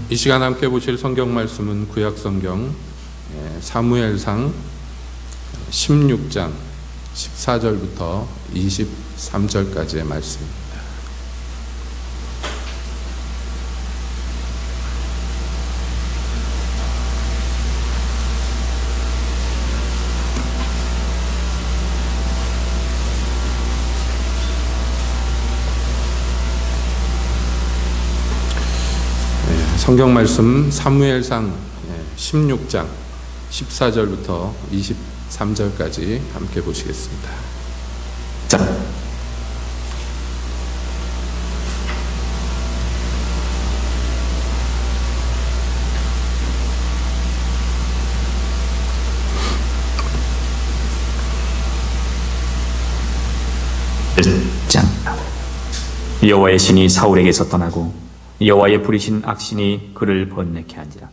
이 시간 함께 보실 성경 말씀은 구약 성경 사무엘상 16장 14절부터 23절까지의 말씀입니다. 성경 말씀 사무엘상 16장 14절부터 23절까지 함께 보시겠습니다. 여호와의 신이 사울에게서 떠나고 여호와의 부리신 악신이 그를 번뇌케 한지라.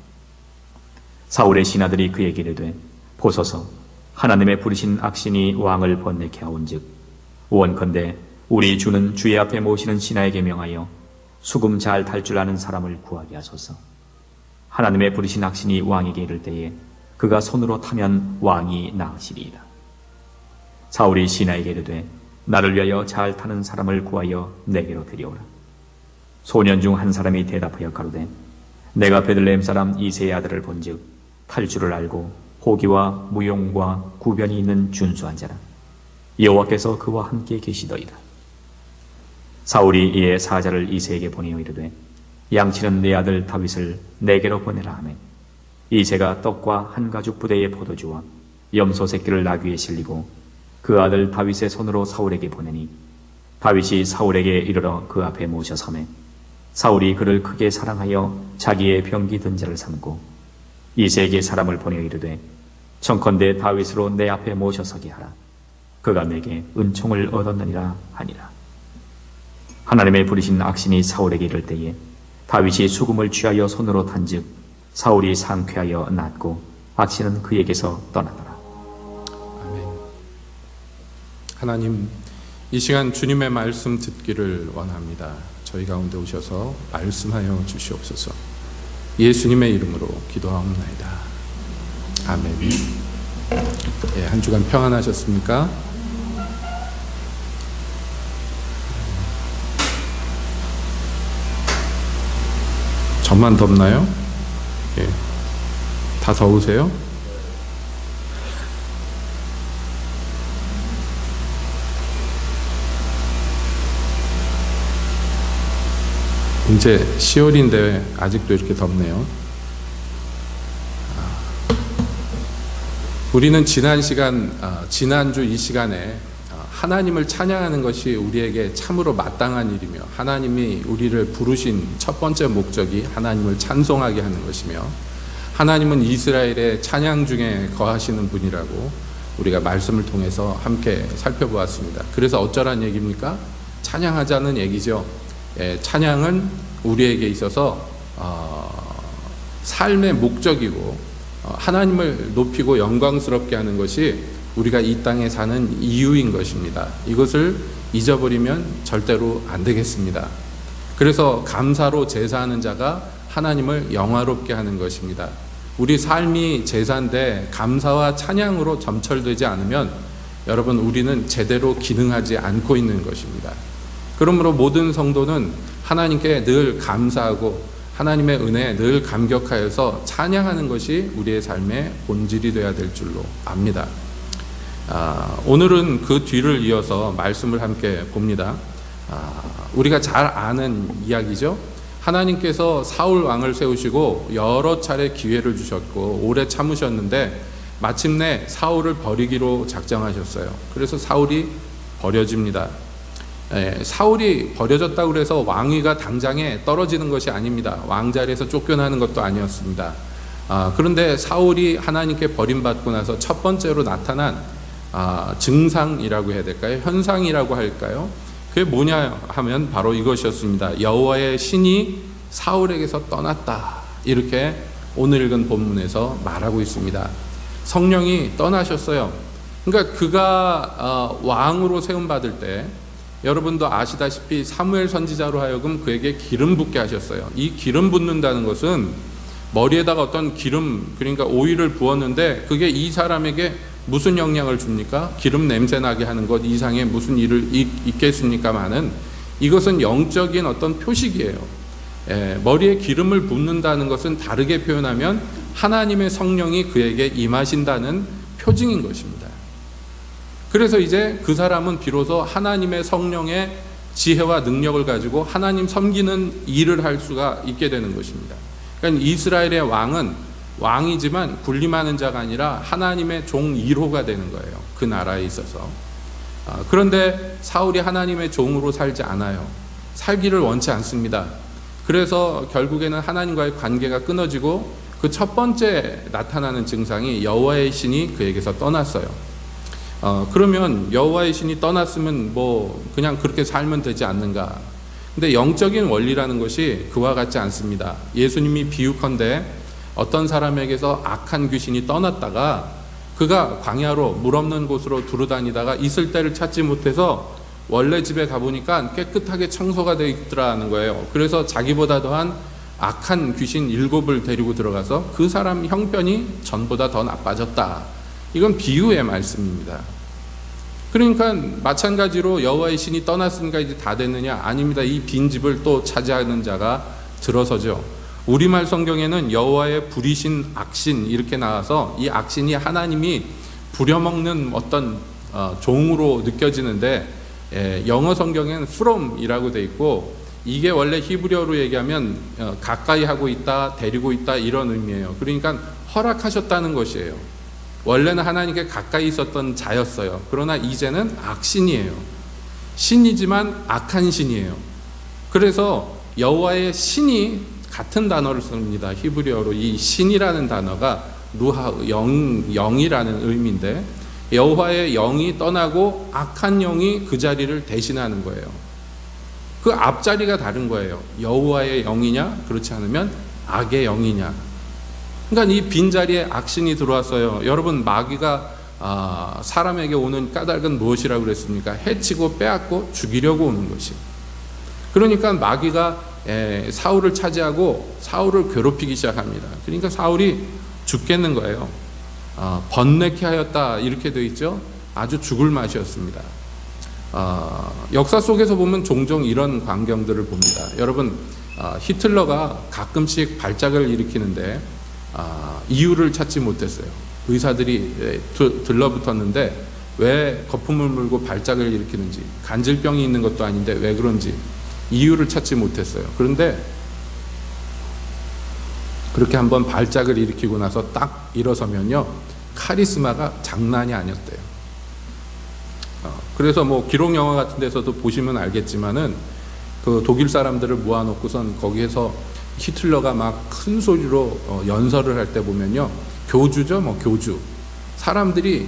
사울의 신하들이 그에게 이르되 보소서, 하나님의 부리신 악신이 왕을 번뇌케 하온즉 원컨대 우리 주는 주의 앞에 모시는 신하에게 명하여 수금 잘 탈 줄 아는 사람을 구하게 하소서. 하나님의 부리신 악신이 왕에게 이를 때에 그가 손으로 타면 왕이 나으시리이다. 사울이 신하에게 이르되 나를 위하여 잘 타는 사람을 구하여 내게로 데려오라. 소년 중 한 사람이 대답하여 가로되 내가 베들레헴 사람 이새의 아들을 본즉 탈 줄을 알고 호기와 무용과 구변이 있는 준수한 자라. 여호와께서 그와 함께 계시더이다. 사울이 이에 사자를 이새에게 보내어 이르되 양치는 내 아들 다윗을 내게로 보내라 하매 이새가 떡과 한 가죽 부대의 포도주와 염소 새끼를 나귀에 실리고 그 아들 다윗의 손으로 사울에게 보내니 다윗이 사울에게 이르러 그 앞에 모셔서매 사울이 그를 크게 사랑하여 자기의 병기 든 자를 삼고 이새에게 사람을 보내어 이르되 청컨대 다윗으로 내 앞에 모셔서게 하라. 그가 내게 은총을 얻었느니라 하니라. 하나님의 부리신 악신이 사울에게 이를 때에 다윗이 수금을 취하여 손으로 탄즉 사울이 상쾌하여 낫고 악신은 그에게서 떠나더라. 아멘. 하나님, 이 시간 주님의 말씀 듣기를 원합니다. 저희 가운데 오셔서 말씀하여 주시옵소서. 예수님의 이름으로 기도하옵나이다. 아멘. 한 주간 평안하셨습니까? 저만 덥나요? 다 더우세요? 이제 10월인데 아직도 이렇게 덥네요. 우리는 지난주 이 시간에 하나님을 찬양하는 것이 우리에게 참으로 마땅한 일이며 하나님이 우리를 부르신 첫 번째 목적이 하나님을 찬송하게 하는 것이며 하나님은 이스라엘의 찬양 중에 거하시는 분이라고 우리가 말씀을 통해서 함께 살펴보았습니다. 그래서 어쩌란 얘기입니까? 찬양하자는 얘기죠. 찬양은 우리에게 있어서 삶의 목적이고 하나님을 높이고 영광스럽게 하는 것이 우리가 이 땅에 사는 이유인 것입니다. 이것을 잊어버리면 절대로 안 되겠습니다. 그래서 감사로 제사하는 자가 하나님을 영화롭게 하는 것입니다. 우리 삶이 제사인데 감사와 찬양으로 점철되지 않으면 여러분, 우리는 제대로 기능하지 않고 있는 것입니다. 그러므로 모든 성도는 하나님께 늘 감사하고 하나님의 은혜에 늘 감격하여서 찬양하는 것이 우리의 삶의 본질이 되어야 될 줄로 압니다. 오늘은 그 뒤를 이어서 말씀을 함께 봅니다. 우리가 잘 아는 이야기죠. 하나님께서 사울 왕을 세우시고 여러 차례 기회를 주셨고 오래 참으셨는데 마침내 사울을 버리기로 작정하셨어요. 그래서 사울이 버려집니다. 사울이 버려졌다고 해서 왕위가 당장에 떨어지는 것이 아닙니다. 왕자리에서 쫓겨나는 것도 아니었습니다. 그런데 사울이 하나님께 버림받고 나서 첫 번째로 나타난 증상이라고 해야 될까요? 현상이라고 할까요? 그게 뭐냐 하면 바로 이것이었습니다. 여호와의 신이 사울에게서 떠났다. 이렇게 오늘 읽은 본문에서 말하고 있습니다. 성령이 떠나셨어요. 그러니까 그가 왕으로 세움받을 때 여러분도 아시다시피 사무엘 선지자로 하여금 그에게 기름 붓게 하셨어요. 이 기름 붓는다는 것은 머리에다가 어떤 기름, 그러니까 오일을 부었는데 그게 이 사람에게 무슨 영향을 줍니까? 기름 냄새 나게 하는 것 이상의 무슨 일을 있겠습니까마는 이것은 영적인 어떤 표식이에요. 머리에 기름을 붓는다는 것은 다르게 표현하면 하나님의 성령이 그에게 임하신다는 표징인 것입니다. 그래서 이제 그 사람은 비로소 하나님의 성령의 지혜와 능력을 가지고 하나님 섬기는 일을 할 수가 있게 되는 것입니다. 그러니까 이스라엘의 왕은 왕이지만 군림하는 자가 아니라 하나님의 종 1호가 되는 거예요. 그 나라에 있어서. 그런데 사울이 하나님의 종으로 살지 않아요. 살기를 원치 않습니다. 그래서 결국에는 하나님과의 관계가 끊어지고 그 첫 번째 나타나는 증상이 여호와의 신이 그에게서 떠났어요. 그러면 여호와의 신이 떠났으면 뭐 그냥 그렇게 살면 되지 않는가? 근데 영적인 원리라는 것이 그와 같지 않습니다. 예수님이 비유컨대 어떤 사람에게서 악한 귀신이 떠났다가 그가 광야로 물 없는 곳으로 두루다니다가 있을 때를 찾지 못해서 원래 집에 가보니까 깨끗하게 청소가 되어 있더라는 거예요. 그래서 자기보다 더한 악한 귀신 7을 데리고 들어가서 그 사람 형편이 전보다 더 나빠졌다. 이건 비유의 말씀입니다. 그러니까 마찬가지로 여호와의 신이 떠났으니까 이제 다 됐느냐? 아닙니다. 이 빈집을 또 차지하는 자가 들어서죠. 우리말 성경에는 여호와의 부리신 악신 이렇게 나와서 이 악신이 하나님이 부려먹는 어떤 종으로 느껴지는데 영어 성경에는 from이라고 돼 있고 이게 원래 히브리어로 얘기하면 가까이 하고 있다, 데리고 있다 이런 의미예요. 그러니까 허락하셨다는 것이에요. 원래는 하나님께 가까이 있었던 자였어요. 그러나 이제는 악신이에요. 신이지만 악한 신이에요. 그래서 여호와의 신이 같은 단어를 씁니다. 히브리어로 이 신이라는 단어가 루하, 영이라는 의미인데 여호와의 영이 떠나고 악한 영이 그 자리를 대신하는 거예요. 그 앞자리가 다른 거예요. 여호와의 영이냐 그렇지 않으면 악의 영이냐. 그러니까 이 빈자리에 악신이 들어왔어요. 여러분 마귀가 사람에게 오는 까닭은 무엇이라고 그랬습니까? 해치고 빼앗고 죽이려고 오는 것이. 그러니까 마귀가 사울을 차지하고 사울을 괴롭히기 시작합니다. 그러니까 사울이 죽겠는 거예요. 번뇌케 하였다 이렇게 되어 있죠. 아주 죽을 맛이었습니다. 역사 속에서 보면 종종 이런 광경들을 봅니다. 여러분 히틀러가 가끔씩 발작을 일으키는데 이유를 찾지 못했어요. 의사들이 들러붙었는데 왜 거품을 물고 발작을 일으키는지, 간질병이 있는 것도 아닌데 왜 그런지 이유를 찾지 못했어요. 그런데 그렇게 한번 발작을 일으키고 나서 딱 일어서면요 카리스마가 장난이 아니었대요. 그래서 뭐 기록 영화 같은 데서도 보시면 알겠지만은 그 독일 사람들을 모아놓고선 거기에서 히틀러가 막 큰 소리로 연설을 할 때 보면요 교주죠, 뭐 교주. 사람들이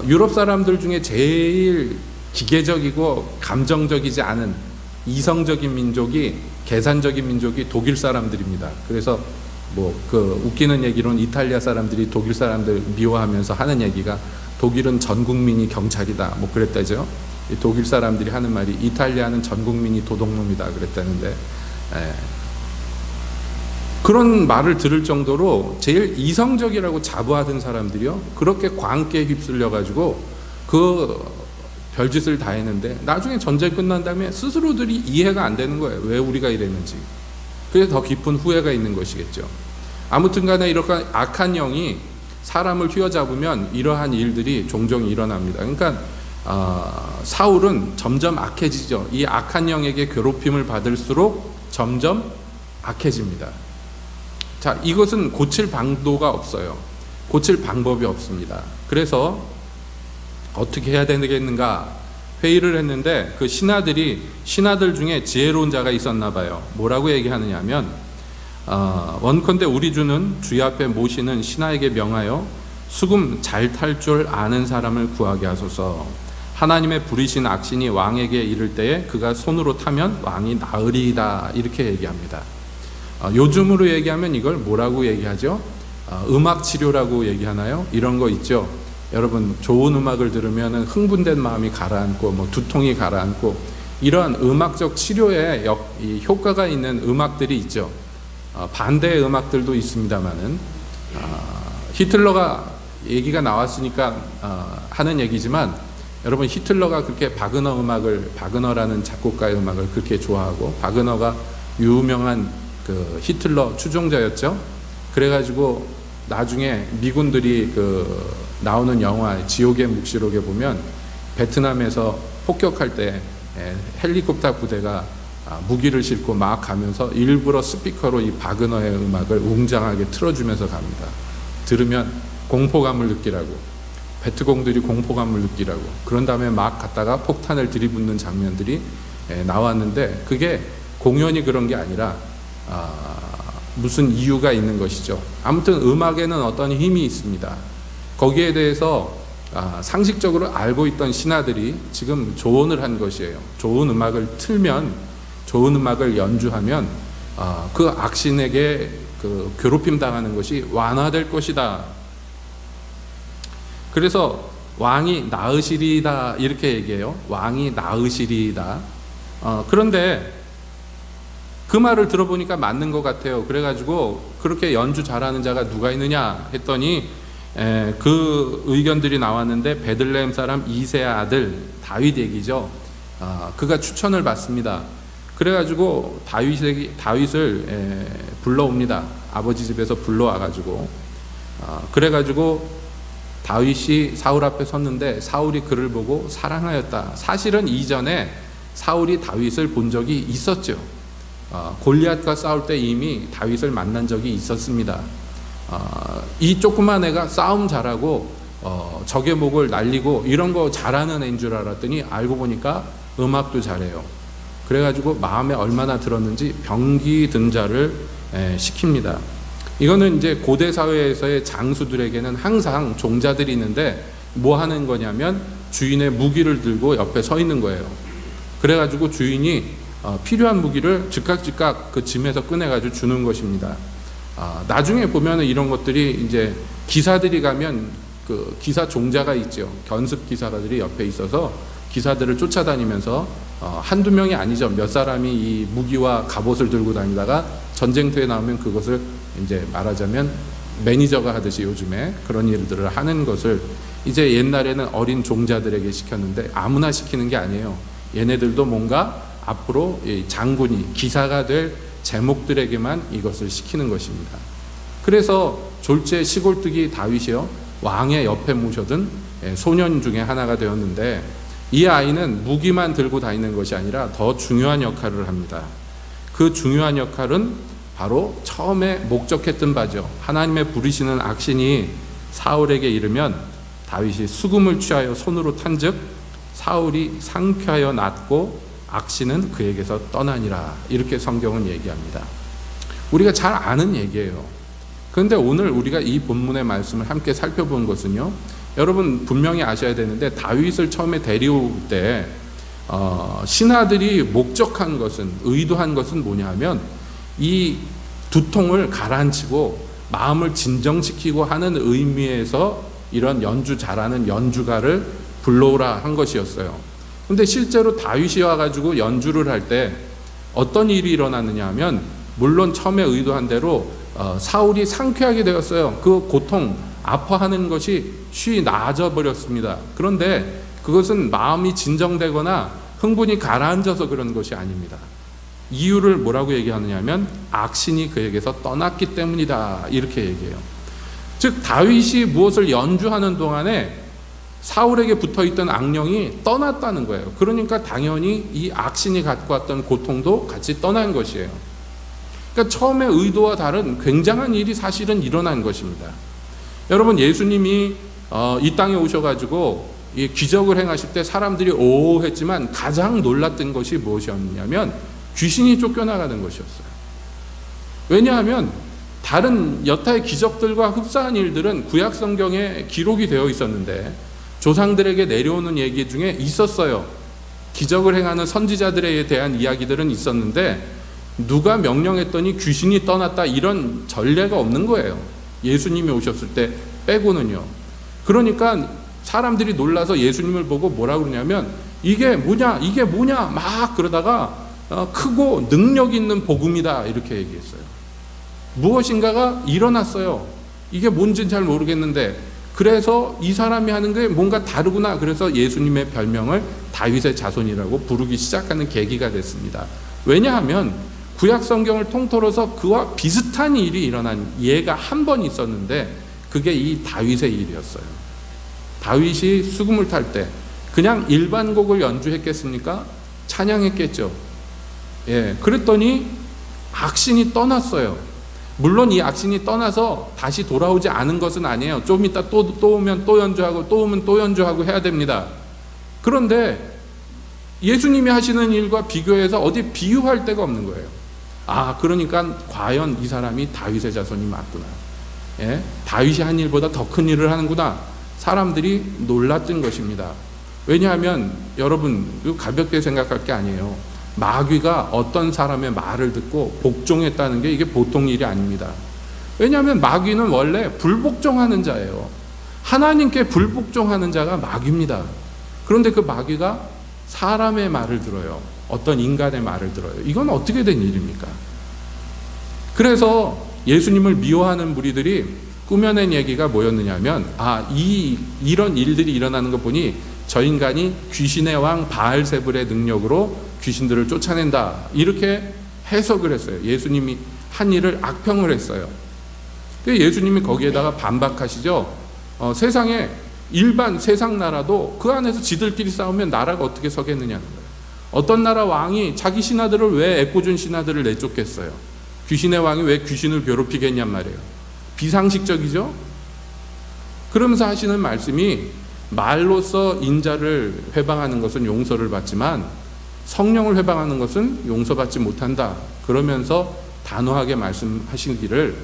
유럽 사람들 중에 제일 기계적이고 감정적이지 않은 이성적인 민족이, 계산적인 민족이 독일 사람들입니다. 그래서 뭐 그 웃기는 얘기로는 이탈리아 사람들이 독일 사람들 미워하면서 하는 얘기가 독일은 전 국민이 경찰이다 뭐 그랬다죠. 독일 사람들이 하는 말이 이탈리아는 전 국민이 도둑놈이다 그랬다는데 그런 말을 들을 정도로 제일 이성적이라고 자부하던 사람들이요 그렇게 광기에 휩쓸려 가지고 그 별짓을 다 했는데 나중에 전쟁 끝난 다음에 스스로들이 이해가 안 되는 거예요. 왜 우리가 이랬는지. 그래서 더 깊은 후회가 있는 것이겠죠. 아무튼 간에 이렇게 악한 영이 사람을 휘어잡으면 이러한 일들이 종종 일어납니다. 그러니까 사울은 점점 악해지죠. 이 악한 영에게 괴롭힘을 받을수록 점점 악해집니다. 자, 이것은 고칠 방도가 없어요. 고칠 방법이 없습니다. 그래서 어떻게 해야 되겠는가 회의를 했는데 그 신하들 중에 지혜로운 자가 있었나 봐요. 뭐라고 얘기하느냐 하면 원컨대 우리 주는 주의 앞에 모시는 신하에게 명하여 수금 잘 탈 줄 아는 사람을 구하게 하소서. 하나님의 부리신 악신이 왕에게 이를 때에 그가 손으로 타면 왕이 나으리이다 이렇게 얘기합니다. 요즘으로 얘기하면 이걸 뭐라고 얘기하죠? 음악 치료라고 얘기하나요? 이런 거 있죠. 여러분 좋은 음악을 들으면 흥분된 마음이 가라앉고 뭐 두통이 가라앉고 이러한 음악적 치료에 이 효과가 있는 음악들이 있죠. 반대의 음악들도 있습니다만은 히틀러가 얘기가 나왔으니까 하는 얘기지만 여러분 히틀러가 그렇게 바그너라는 작곡가의 음악을 그렇게 좋아하고 바그너가 유명한 그 히틀러 추종자였죠. 그래가지고 나중에 미군들이 그 나오는 영화 지옥의 묵시록에 보면 베트남에서 폭격할 때 헬리콥터 부대가 무기를 싣고 막 가면서 일부러 스피커로 이 바그너의 음악을 웅장하게 틀어주면서 갑니다. 들으면 공포감을 느끼라고, 베트공들이 공포감을 느끼라고. 그런 다음에 막 갔다가 폭탄을 들이붓는 장면들이 나왔는데 그게 공연이 그런 게 아니라 무슨 이유가 있는 것이죠. 아무튼 음악에는 어떤 힘이 있습니다. 거기에 대해서 상식적으로 알고 있던 신하들이 지금 조언을 한 것이에요. 좋은 음악을 틀면, 좋은 음악을 연주하면 그 악신에게 그 괴롭힘 당하는 것이 완화될 것이다. 그래서 왕이 나으시리이다 이렇게 얘기해요. 왕이 나으시리이다. 그런데 그 말을 들어보니까 맞는 것 같아요. 그래가지고 그렇게 연주 잘하는 자가 누가 있느냐 했더니 그 의견들이 나왔는데 베들레헴 사람 이새의 아들 다윗 얘기죠. 그가 추천을 받습니다. 그래가지고 다윗을 불러옵니다. 아버지 집에서 불러와가지고 그래가지고 다윗이 사울 앞에 섰는데 사울이 그를 보고 사랑하였다. 사실은 이전에 사울이 다윗을 본 적이 있었죠. 골리앗과 싸울 때 이미 다윗을 만난 적이 있었습니다. 이 조그만 애가 싸움 잘하고 적의 목을 날리고 이런 거 잘하는 애인 줄 알았더니 알고 보니까 음악도 잘해요. 그래가지고 마음에 얼마나 들었는지 병기 든 자를 시킵니다. 이거는 이제 고대 사회에서의 장수들에게는 항상 종자들이 있는데 뭐 하는 거냐면 주인의 무기를 들고 옆에 서 있는 거예요. 그래가지고 주인이 필요한 무기를 즉각 그 짐에서 꺼내가지고 주는 것입니다. 나중에 보면은 이런 것들이 이제 기사들이 가면 그 기사 종자가 있죠. 견습 기사들이 옆에 있어서 기사들을 쫓아다니면서 한두 명이 아니죠. 몇 사람이 이 무기와 갑옷을 들고 다니다가 전쟁터에 나오면 그것을 이제 말하자면 매니저가 하듯이 요즘에 그런 일들을 하는 것을 이제 옛날에는 어린 종자들에게 시켰는데 아무나 시키는 게 아니에요. 얘네들도 뭔가 앞으로 장군이 기사가 될 제목들에게만 이것을 시키는 것입니다. 그래서 졸제 시골뜨기 다윗이요 왕의 옆에 모셔둔 소년 중에 하나가 되었는데 이 아이는 무기만 들고 다니는 것이 아니라 더 중요한 역할을 합니다. 그 중요한 역할은 바로 처음에 목적했던 바죠. 하나님의 부르시는 악신이 사울에게 이르면 다윗이 수금을 취하여 손으로 탄즉 사울이 상쾌하여 낫고 악신은 그에게서 떠나니라. 이렇게 성경은 얘기합니다. 우리가 잘 아는 얘기예요. 그런데 오늘 우리가 이 본문의 말씀을 함께 살펴본 것은요, 여러분 분명히 아셔야 되는데 다윗을 처음에 데려올 때 신하들이 목적한 것은, 의도한 것은 뭐냐 하면 이 두통을 가라앉히고 마음을 진정시키고 하는 의미에서 이런 연주 잘하는 연주가를 불러오라 한 것이었어요. 근데 실제로 다윗이 와가지고 연주를 할 때 어떤 일이 일어났느냐 하면 물론 처음에 의도한 대로 사울이 상쾌하게 되었어요. 그 고통, 아파하는 것이 쉬이 나아져 버렸습니다. 그런데 그것은 마음이 진정되거나 흥분이 가라앉아서 그런 것이 아닙니다. 이유를 뭐라고 얘기하느냐 하면 악신이 그에게서 떠났기 때문이다. 이렇게 얘기해요. 즉 다윗이 무엇을 연주하는 동안에 사울에게 붙어있던 악령이 떠났다는 거예요. 그러니까 당연히 이 악신이 갖고 왔던 고통도 같이 떠난 것이에요. 그러니까 처음에 의도와 다른 굉장한 일이 사실은 일어난 것입니다. 여러분 예수님이 이 땅에 오셔가지고 이 기적을 행하실 때 사람들이 오 했지만 가장 놀랐던 것이 무엇이었냐면 귀신이 쫓겨나가는 것이었어요. 왜냐하면 다른 여타의 기적들과 흡사한 일들은 구약 성경에 기록이 되어 있었는데 조상들에게 내려오는 얘기 중에 있었어요. 기적을 행하는 선지자들에 대한 이야기들은 있었는데 누가 명령했더니 귀신이 떠났다 이런 전례가 없는 거예요. 예수님이 오셨을 때 빼고는요. 그러니까 사람들이 놀라서 예수님을 보고 뭐라 그러냐면 이게 뭐냐 막 그러다가 크고 능력 있는 복음이다 이렇게 얘기했어요. 무엇인가가 일어났어요. 이게 뭔지는 잘 모르겠는데 그래서 이 사람이 하는 게 뭔가 다르구나. 그래서 예수님의 별명을 다윗의 자손이라고 부르기 시작하는 계기가 됐습니다. 왜냐하면 구약 성경을 통틀어서 그와 비슷한 일이 일어난 예가 한 번 있었는데 그게 이 다윗의 일이었어요. 다윗이 수금을 탈 때 그냥 일반 곡을 연주했겠습니까? 찬양했겠죠. 그랬더니 악신이 떠났어요. 물론 이 악신이 떠나서 다시 돌아오지 않은 것은 아니에요. 좀 이따 또 오면 또 연주하고 또 오면 또 연주하고 해야 됩니다. 그런데 예수님이 하시는 일과 비교해서 어디 비유할 데가 없는 거예요. 그러니까 과연 이 사람이 다윗의 자손이 맞구나. 다윗이 한 일보다 더 큰 일을 하는구나. 사람들이 놀랐던 것입니다. 왜냐하면 여러분 가볍게 생각할 게 아니에요. 마귀가 어떤 사람의 말을 듣고 복종했다는 게 이게 보통 일이 아닙니다. 왜냐하면 마귀는 원래 불복종하는 자예요. 하나님께 불복종하는 자가 마귀입니다. 그런데 그 마귀가 사람의 말을 들어요. 어떤 인간의 말을 들어요. 이건 어떻게 된 일입니까? 그래서 예수님을 미워하는 무리들이 꾸며낸 얘기가 뭐였느냐면 이런 일들이 일어나는 거 보니 저 인간이 귀신의 왕 바알세불의 능력으로 귀신들을 쫓아낸다 이렇게 해석을 했어요. 예수님이 한 일을 악평을 했어요. 예수님이 거기에다가 반박하시죠. 세상에 일반 세상 나라도 그 안에서 지들끼리 싸우면 나라가 어떻게 서겠느냐는 거예요. 어떤 나라 왕이 자기 신하들을 왜 애꿎은 신하들을 내쫓겠어요? 귀신의 왕이 왜 귀신을 괴롭히겠냔 말이에요. 비상식적이죠? 그러면서 하시는 말씀이 말로써 인자를 회방하는 것은 용서를 받지만 성령을 회방하는 것은 용서받지 못한다. 그러면서 단호하게 말씀하시기를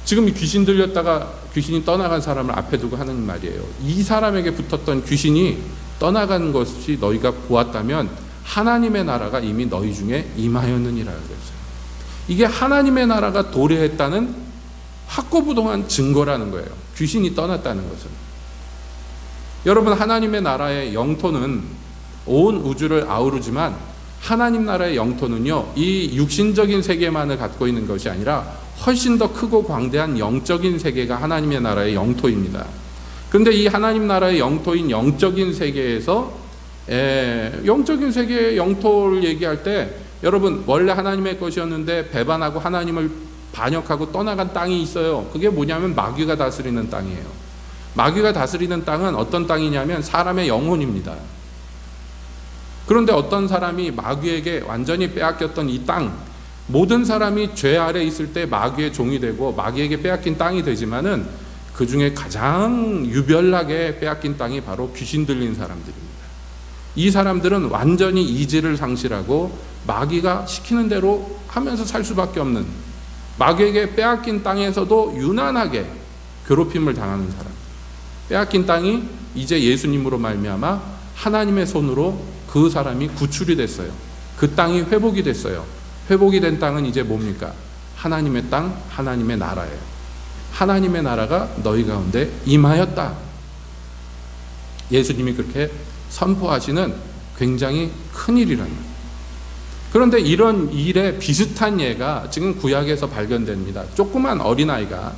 지금 귀신 들렸다가 귀신이 떠나간 사람을 앞에 두고 하는 말이에요. 이 사람에게 붙었던 귀신이 떠나간 것이 너희가 보았다면 하나님의 나라가 이미 너희 중에 임하였느니라 그랬어요. 이게 하나님의 나라가 도래했다는 확고부동한 증거라는 거예요. 귀신이 떠났다는 것은. 여러분 하나님의 나라의 영토는 온 우주를 아우르지만 하나님 나라의 영토는요 이 육신적인 세계만을 갖고 있는 것이 아니라 훨씬 더 크고 광대한 영적인 세계가 하나님의 나라의 영토입니다. 그런데 이 하나님 나라의 영토인 영적인 세계에서 영적인 세계의 영토를 얘기할 때 여러분 원래 하나님의 것이었는데 배반하고 하나님을 반역하고 떠나간 땅이 있어요. 그게 뭐냐면 마귀가 다스리는 땅이에요. 마귀가 다스리는 땅은 어떤 땅이냐면 사람의 영혼입니다. 그런데 어떤 사람이 마귀에게 완전히 빼앗겼던 이 땅, 모든 사람이 죄 아래 있을 때 마귀의 종이 되고 마귀에게 빼앗긴 땅이 되지만은 그 중에 가장 유별나게 빼앗긴 땅이 바로 귀신 들린 사람들입니다. 이 사람들은 완전히 이지를 상실하고 마귀가 시키는 대로 하면서 살 수밖에 없는, 마귀에게 빼앗긴 땅에서도 유난하게 괴롭힘을 당하는 사람. 빼앗긴 땅이 이제 예수님으로 말미암아 하나님의 손으로 그 사람이 구출이 됐어요. 그 땅이 회복이 됐어요. 회복이 된 땅은 이제 뭡니까? 하나님의 땅, 하나님의 나라예요. 하나님의 나라가 너희 가운데 임하였다. 예수님이 그렇게 선포하시는 굉장히 큰 일이라는 거예요. 그런데 이런 일에 비슷한 예가 지금 구약에서 발견됩니다. 조그만 어린아이가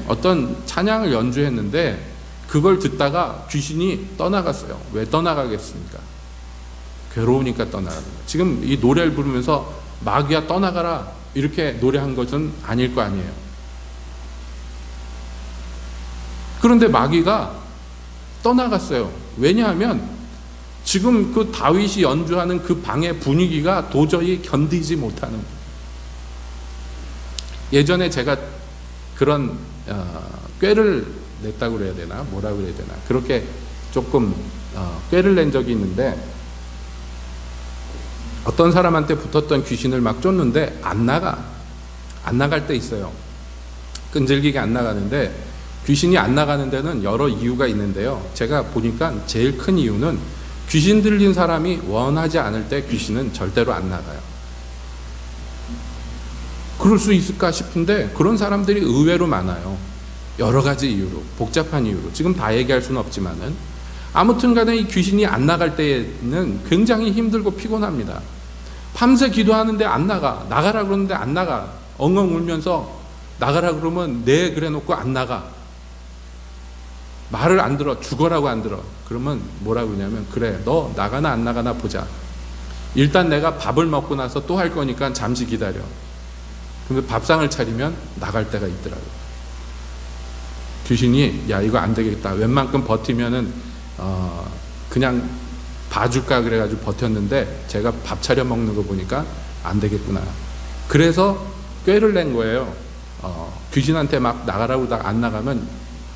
어떤 찬양을 연주했는데 그걸 듣다가 귀신이 떠나갔어요. 왜 떠나가겠습니까? 괴로우니까 떠나가는 거예요. 지금 이 노래를 부르면서 마귀야 떠나가라 이렇게 노래한 것은 아닐 거 아니에요. 그런데 마귀가 떠나갔어요. 왜냐하면 지금 그 다윗이 연주하는 그 방의 분위기가 도저히 견디지 못하는 거예요. 예전에 제가 그런 꾀를 냈다고 그래야 되나 뭐라고 그래야 되나 그렇게 조금 꾀를 낸 적이 있는데 어떤 사람한테 붙었던 귀신을 막 쫓는데 안 나갈 때 있어요. 끈질기게 안 나가는데 귀신이 안 나가는 데는 여러 이유가 있는데요. 제가 보니까 제일 큰 이유는 귀신 들린 사람이 원하지 않을 때 귀신은 절대로 안 나가요. 그럴 수 있을까 싶은데 그런 사람들이 의외로 많아요. 여러 가지 이유로, 복잡한 이유로 지금 다 얘기할 수는 없지만은 아무튼 간에 이 귀신이 안 나갈 때는 굉장히 힘들고 피곤합니다. 밤새 기도하는데 안 나가라 그러는데 안 나가. 엉엉 울면서 나가라 그러면 네 그래 놓고 안 나가. 말을 안 들어. 죽어라고 안 들어. 그러면 뭐라고 그러냐면, 그래 너 나가나 안 나가나 보자. 일단 내가 밥을 먹고 나서 또 할 거니까 잠시 기다려. 근데 밥상을 차리면 나갈 때가 있더라고요. 귀신이 야 이거 안 되겠다. 웬만큼 버티면은 그냥 봐줄까 그래가지고 버텼는데 제가 밥 차려 먹는 거 보니까 안 되겠구나. 그래서 꾀를 낸 거예요. 귀신한테 막 나가라고 안 나가면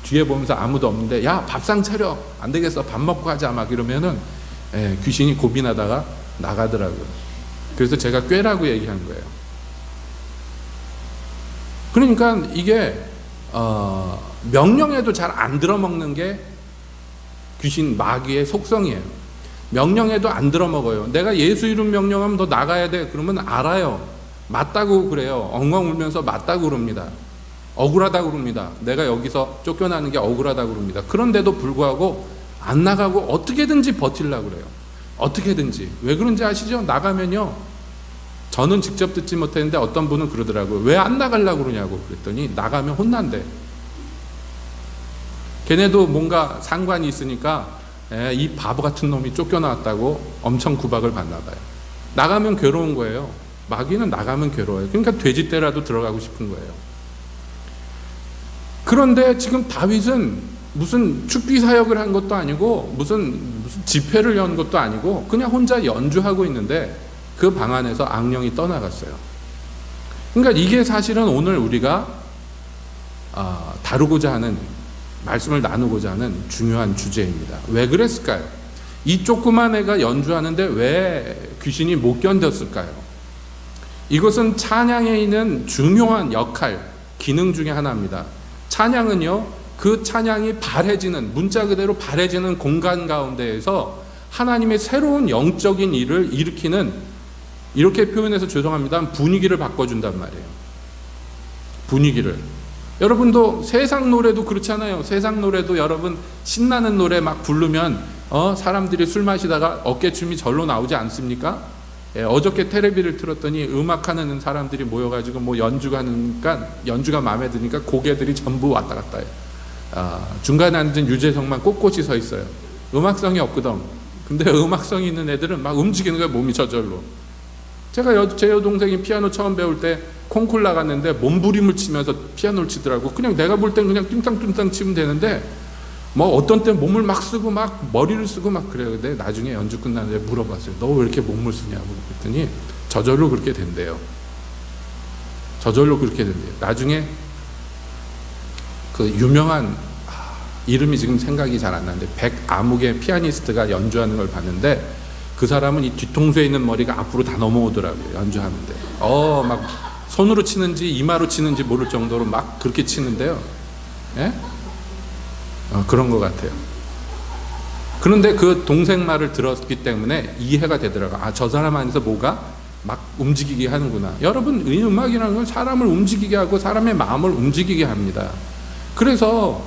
뒤에 보면서 아무도 없는데 야 밥상 차려 안 되겠어 밥 먹고 가자 막 이러면은 귀신이 고민하다가 나가더라고요. 그래서 제가 꾀라고 얘기한 거예요. 그러니까 이게 명령해도 잘 안 들어먹는 게 귀신 마귀의 속성이에요. 명령해도 안 들어먹어요. 내가 예수 이름 명령하면 너 나가야 돼 그러면 알아요. 맞다고 그래요. 엉엉 울면서 맞다고 그럽니다. 억울하다고 그럽니다. 내가 여기서 쫓겨나는 게 억울하다고 그럽니다. 그런데도 불구하고 안 나가고 어떻게든지 버틸려고 그래요. 어떻게든지. 왜 그런지 아시죠? 나가면요, 저는 직접 듣지 못했는데 어떤 분은 그러더라고요. 왜 안 나가려고 그러냐고 그랬더니 나가면 혼난대. 걔네도 뭔가 상관이 있으니까 이 바보 같은 놈이 쫓겨나왔다고 엄청 구박을 받나 봐요. 나가면 괴로운 거예요. 마귀는 나가면 괴로워요. 그러니까 돼지떼라도 들어가고 싶은 거예요. 그런데 지금 다윗은 무슨 축비 사역을 한 것도 아니고 무슨 집회를 연 것도 아니고 그냥 혼자 연주하고 있는데 그 방 안에서 악령이 떠나갔어요. 그러니까 이게 사실은 오늘 우리가 다루고자 하는, 말씀을 나누고자 하는 중요한 주제입니다. 왜 그랬을까요? 이 조그만 애가 연주하는데 왜 귀신이 못 견뎠을까요? 이것은 찬양에 있는 중요한 역할, 기능 중에 하나입니다. 찬양은요, 그 찬양이 발해지는, 문자 그대로 발해지는 공간 가운데에서 하나님의 새로운 영적인 일을 일으키는, 이렇게 표현해서 죄송합니다, 분위기를 바꿔준단 말이에요. 분위기를. 여러분도 세상 노래도 그렇잖아요. 세상 노래도 여러분 신나는 노래 막 부르면 사람들이 술 마시다가 어깨춤이 절로 나오지 않습니까? 어저께 텔레비를 틀었더니 음악하는 사람들이 모여가지고 뭐 연주가 하니까, 연주가 마음에 드니까 고개들이 전부 왔다 갔다 해요. 중간에 앉은 유재석만 꼿꼿이 서 있어요. 음악성이 없거든. 근데 음악성이 있는 애들은 막 움직이는 거예요. 몸이 저절로. 제가 제 여동생이 피아노 처음 배울 때 콩쿨 나갔는데 몸부림을 치면서 피아노를 치더라고. 그냥 내가 볼 땐 그냥 뚱땅뚱땅 치면 되는데 뭐 어떤 때 몸을 막 쓰고 막 머리를 쓰고 막 그래요. 근데 나중에 연주 끝나는데 물어봤어요. 너 왜 이렇게 몸을 쓰냐고 그랬더니 저절로 그렇게 된대요. 저절로 그렇게 된대요. 나중에 그 유명한 이름이 지금 생각이 잘 안 나는데 백아무개 피아니스트가 연주하는 걸 봤는데 그 사람은 이 뒤통수에 있는 머리가 앞으로 다 넘어오더라고요. 연주하는데 막 손으로 치는지 이마로 치는지 모를 정도로 막 그렇게 치는데요. 예? 그런 것 같아요. 그런데 그 동생 말을 들었기 때문에 이해가 되더라고요. 저 사람 안에서 뭐가 막 움직이게 하는구나. 여러분, 이 음악이라는 건 사람을 움직이게 하고 사람의 마음을 움직이게 합니다. 그래서요,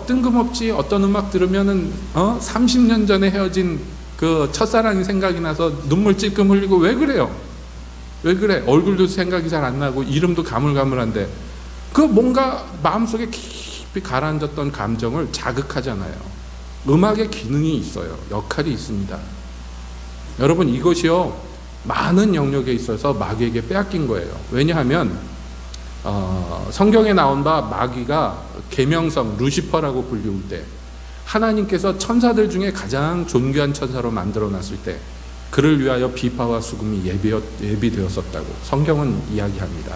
뜬금없이 어떤 음악 들으면은 30년 전에 헤어진 그 첫사랑이 생각이 나서 눈물 찔끔 흘리고, 왜 그래요? 왜 그래? 얼굴도 생각이 잘 안 나고 이름도 가물가물한데 그 뭔가 마음속에 깊이 가라앉았던 감정을 자극하잖아요. 음악의 기능이 있어요. 역할이 있습니다. 여러분, 이것이요, 많은 영역에 있어서 마귀에게 빼앗긴 거예요. 왜냐하면 성경에 나온 바 마귀가 계명성 루시퍼라고 불리울 때, 하나님께서 천사들 중에 가장 존귀한 천사로 만들어놨을 때 그를 위하여 비파와 수금이 예비되었었다고 성경은 이야기합니다.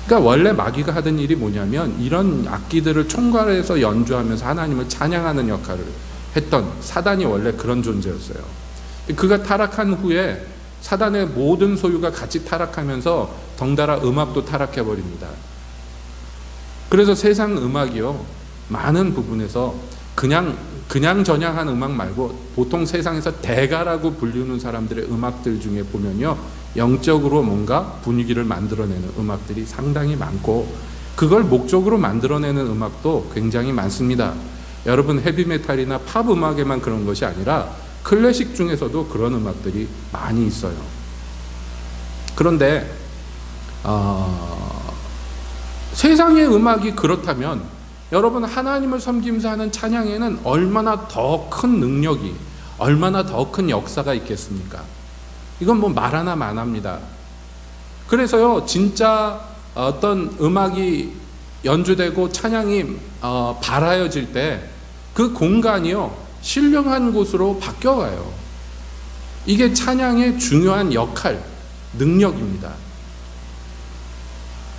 그러니까 원래 마귀가 하던 일이 뭐냐면 이런 악기들을 총괄해서 연주하면서 하나님을 찬양하는 역할을 했던, 사단이 원래 그런 존재였어요. 그가 타락한 후에 사단의 모든 소유가 같이 타락하면서 덩달아 음악도 타락해버립니다. 그래서 세상 음악이요, 많은 부분에서 그냥 전향한 음악 말고 보통 세상에서 대가라고 불리는 사람들의 음악들 중에 보면요, 영적으로 뭔가 분위기를 만들어내는 음악들이 상당히 많고, 그걸 목적으로 만들어내는 음악도 굉장히 많습니다. 여러분 헤비메탈이나 팝 음악에만 그런 것이 아니라 클래식 중에서도 그런 음악들이 많이 있어요. 그런데 세상의 음악이 그렇다면 여러분 하나님을 섬기면서 하는 찬양에는 얼마나 더 큰 능력이, 얼마나 더 큰 역사가 있겠습니까? 이건 뭐 말 하나 만합니다. 그래서요, 진짜 어떤 음악이 연주되고 찬양이 발하여질 때 그 공간이요, 신령한 곳으로 바뀌어가요. 이게 찬양의 중요한 역할, 능력입니다.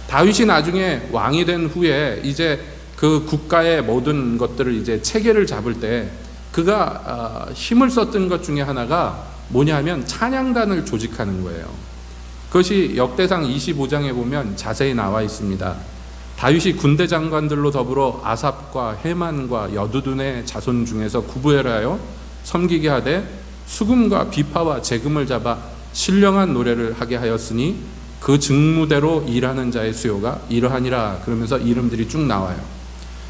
다윗이 나중에 왕이 된 후에 이제 그 국가의 모든 것들을 이제 체계를 잡을 때 그가 힘을 썼던 것 중에 하나가 뭐냐면 찬양단을 조직하는 거예요. 그것이 역대상 25장에 보면 자세히 나와 있습니다. 다윗이 군대 장관들로 더불어 아삽과 헤만과 여두둔의 자손 중에서 구부하여 섬기게 하되 수금과 비파와 재금을 잡아 신령한 노래를 하게 하였으니 그 직무대로 일하는 자의 수요가 이러하니라. 그러면서 이름들이 쭉 나와요.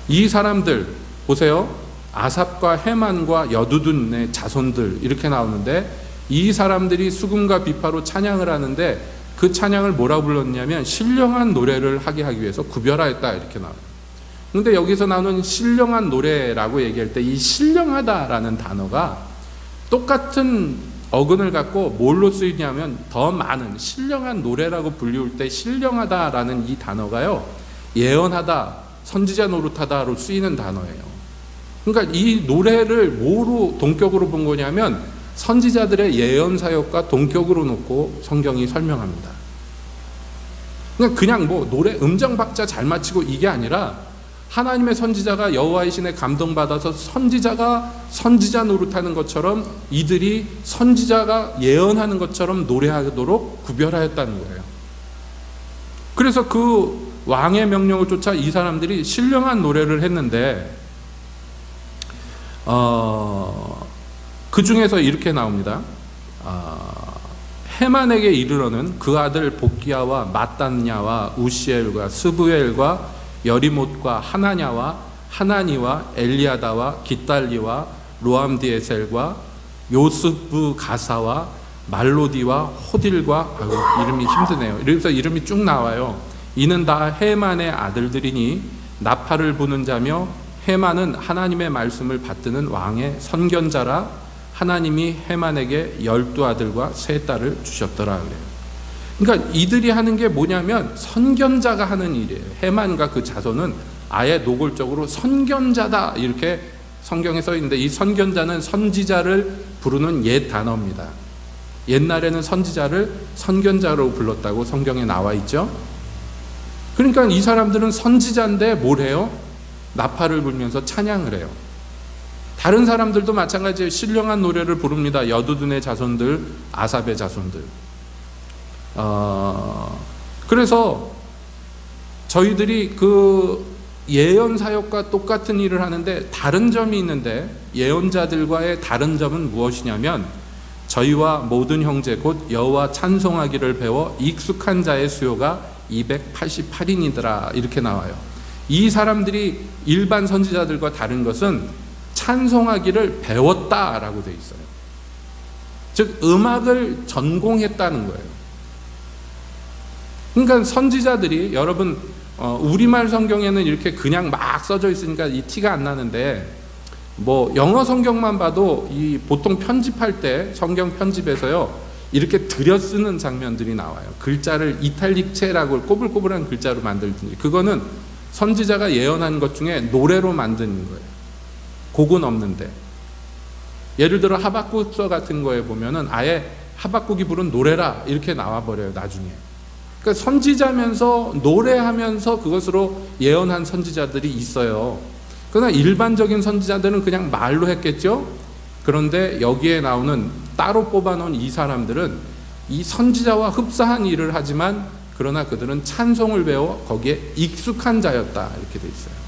이 사람들 보세요. 아삽과 헤만과 여두둔의 자손들 이렇게 나오는데 이 사람들이 수금과 비파로 찬양을 하는데 그 찬양을 뭐라고 불렀냐면 신령한 노래를 하게 하기 위해서 구별하였다 이렇게 나와요. 그런데 여기서 나오는 신령한 노래라고 얘기할 때 이 신령하다라는 단어가 똑같은 어근을 갖고 뭘로 쓰이냐면 더 많은 신령한 노래라고 불리울 때 신령하다라는 이 단어가요, 예언하다, 선지자 노릇하다로 쓰이는 단어예요. 그러니까 이 노래를 뭐로 동격으로 본 거냐면 선지자들의 예언 사역과 동격으로 놓고 성경이 설명합니다. 그냥 뭐 노래 음정 박자 잘 맞추고 이게 아니라 하나님의 선지자가 여호와의 신에 감동받아서 선지자가 선지자 노릇하는 것처럼 이들이 선지자가 예언하는 것처럼 노래하도록 구별하였다는 거예요. 그래서 그 왕의 명령을 쫓아 이 사람들이 신령한 노래를 했는데 그 중에서 이렇게 나옵니다. 헤만에게 이르러는 그 아들 복기야와 마단냐와 우시엘과 스부엘과 여리못과 하나냐와 하나니와 엘리아다와 깃달리와 로암디에셀과 요스브 가사와 말로디와 호딜과 이름이 힘드네요. 이래서 이름이 쭉 나와요. 이는 다 헤만의 아들들이니 나팔을 부는 자며 헤만은 하나님의 말씀을 받드는 왕의 선견자라. 하나님이 헤만에게 12아들과 3딸을 주셨더라 그래요. 그러니까 이들이 하는 게 뭐냐면 선견자가 하는 일이에요. 헤만과 그 자손은 아예 노골적으로 선견자다 이렇게 성경에 써 있는데 이 선견자는 선지자를 부르는 옛 단어입니다. 옛날에는 선지자를 선견자로 불렀다고 성경에 나와 있죠. 그러니까 이 사람들은 선지자인데 뭘 해요? 나팔을 불면서 찬양을 해요. 다른 사람들도 마찬가지예요. 신령한 노래를 부릅니다. 여두둔의 자손들, 아삽의 자손들. 그래서 저희들이 그 예언 사역과 똑같은 일을 하는데 다른 점이 있는데 예언자들과의 다른 점은 무엇이냐면 저희와 모든 형제 곧 여호와 찬송하기를 배워 익숙한 자의 수요가 288인이더라 이렇게 나와요. 이 사람들이 일반 선지자들과 다른 것은 찬송하기를 배웠다라고 되어 있어요. 즉 음악을 전공했다는 거예요. 그러니까 선지자들이 여러분 우리말 성경에는 이렇게 그냥 막 써져 있으니까 이 티가 안 나는데 뭐 영어 성경만 봐도 이 보통 편집할 때 성경 편집에서요 이렇게 들여 쓰는 장면들이 나와요. 글자를 이탈릭체라고 꼬불꼬불한 글자로 만들든지 그거는 선지자가 예언한 것 중에 노래로 만드는 거예요. 곡은 없는데 예를 들어 하박국서 같은 거에 보면은 아예 하박국이 부른 노래라 이렇게 나와버려요 나중에. 그러니까 선지자면서 노래하면서 그것으로 예언한 선지자들이 있어요. 그러나 일반적인 선지자들은 그냥 말로 했겠죠. 그런데 여기에 나오는 따로 뽑아놓은 이 사람들은 이 선지자와 흡사한 일을 하지만 그러나 그들은 찬송을 배워 거기에 익숙한 자였다 이렇게 돼 있어요.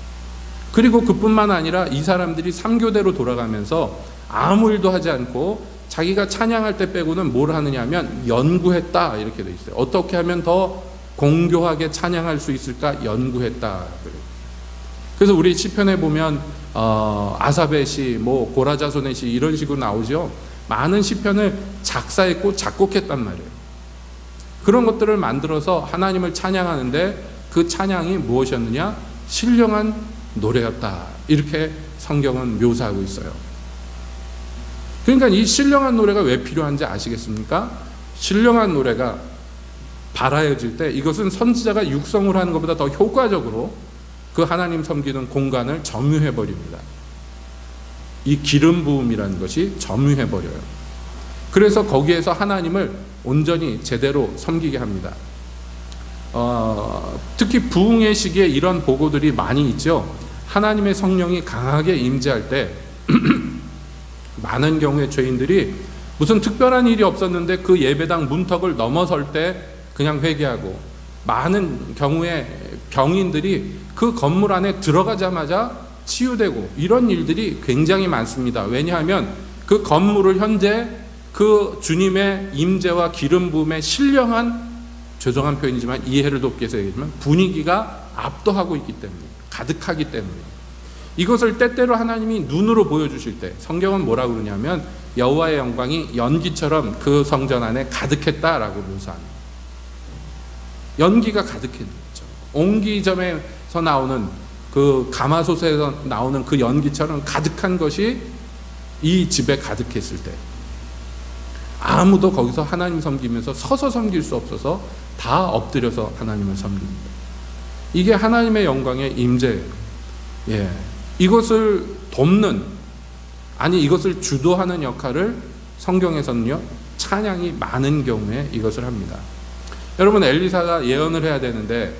그리고 그뿐만 아니라 이 사람들이 3교대로 돌아가면서 아무 일도 하지 않고 자기가 찬양할 때 빼고는 뭘 하느냐 하면 연구했다 이렇게 돼 있어요. 어떻게 하면 더 공교하게 찬양할 수 있을까 연구했다. 그래서 우리 시편에 보면 아사베 시, 뭐 고라자손의 시 이런 식으로 나오죠. 많은 시편을 작사했고 작곡했단 말이에요. 그런 것들을 만들어서 하나님을 찬양하는데 그 찬양이 무엇이었느냐? 신령한 노래였다. 이렇게 성경은 묘사하고 있어요. 그러니까 이 신령한 노래가 왜 필요한지 아시겠습니까? 신령한 노래가 발하여질 때 이것은 선지자가 육성을 하는 것보다 더 효과적으로 그 하나님 섬기는 공간을 점유해버립니다. 이 기름 부음이라는 것이 점유해버려요. 그래서 거기에서 하나님을 온전히 제대로 섬기게 합니다. 특히 부흥의 시기에 이런 보고들이 많이 있죠. 하나님의 성령이 강하게 임재할 때 많은 경우에 죄인들이 무슨 특별한 일이 없었는데 그 예배당 문턱을 넘어설 때 그냥 회개하고, 많은 경우에 병인들이 그 건물 안에 들어가자마자 치유되고, 이런 일들이 굉장히 많습니다. 왜냐하면 그 건물을 현재 그 주님의 임재와 기름 부음의 신령한, 죄송한 표현이지만 이해를 돕기 위해서 얘기하지만 분위기가 압도하고 있기 때문에, 가득하기 때문에, 이것을 때때로 하나님이 눈으로 보여주실 때 성경은 뭐라고 그러냐면 여호와의 영광이 연기처럼 그 성전 안에 가득했다라고 묘사합니다. 연기가 가득했죠. 옹기점에서 나오는 그 가마솥에서 나오는 그 연기처럼 가득한 것이 이 집에 가득했을 때 아무도 거기서 하나님 섬기면서 서서 섬길 수 없어서 다 엎드려서 하나님을 섬깁니다. 이게 하나님의 영광의 임재예요. 예. 이것을 돕는, 아니 이것을 주도하는 역할을 성경에서는요, 찬양이 많은 경우에 이것을 합니다. 여러분, 엘리사가 예언을 해야 되는데